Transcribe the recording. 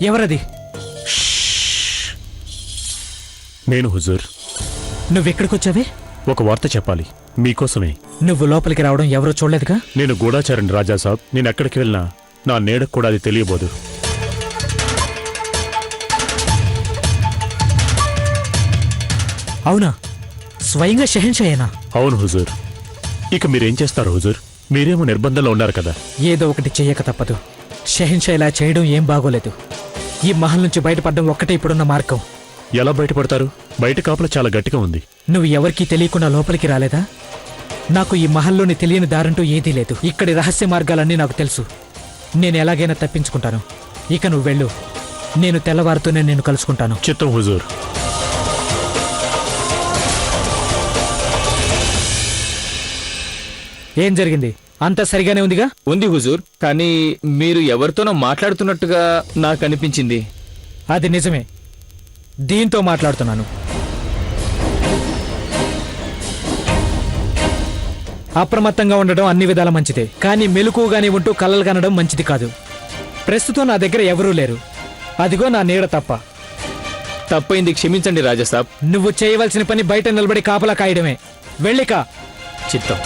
ఎవరది? నేను హుజూర్. నువ్వెక్కడికొచ్చావే? ఒక వార్త చెప్పాలి మీకోసమే. నువ్వు లోపలికి రావడం ఎవరో చూడలేదుగా? నేను గూఢాచారిని రాజాసాబ్. నేను ఎక్కడికి వెళ్ళినా నా నీడకు కూడా అది తెలియబోదు. అవునా? స్వయంగా షెహన్షాయేనా? అవును హుజూర్. ఇక మీరేం చేస్తారు హుజూర్? మీరేమో నిర్బంధంలో ఉన్నారు కదా. ఏదో ఒకటి చెయ్యక తప్పదు. షెహన్షా ఇలా చేయడం ఏం బాగోలేదు. ఈ మహల్ నుంచి బయటపడడం ఒక్కటే ఇప్పుడున్న మార్గం. ఎలా బయటపడతారు? బయట కాపలా చాలా గట్టిగా ఉంది. నువ్వు ఎవరికీ తెలియకుండా లోపలికి రాలేదా? నాకు ఈ మహల్లోని తెలియని దారంటూ ఏదీ లేదు. ఇక్కడి రహస్య మార్గాలన్నీ నాకు తెలుసు. నేను ఎలాగైనా తప్పించుకుంటాను. ఇక నువ్వు వెళ్ళు. నేను తెల్లవారుతూనే నేను కలుసుకుంటాను. చిత్తం హుజూర్. ఏం జరిగింది? అంతా సరిగానే ఉందిగా? ఉంది హుజూర్, కానీ మీరు ఎవరితోనో మాట్లాడుతున్నట్టుగా నాకు అనిపించింది. అది నిజమే. దీంతో మాట్లాడుతున్నాను. అప్రమత్తంగా ఉండడం అన్ని విధాల మంచిదే, కానీ మెలకుగానే ఉంటూ కలలు కనడం మంచిది కాదు. ప్రస్తుతం నా దగ్గర ఎవరూ లేరు. అదిగో నా నీడ తప్ప. తప్పైంది, క్షమించండి రాజాసాబ్. నువ్వు చేయవలసిన పని బయట నిలబడి కాపలా కాయడమే. వెళ్ళిక. చిత్తం.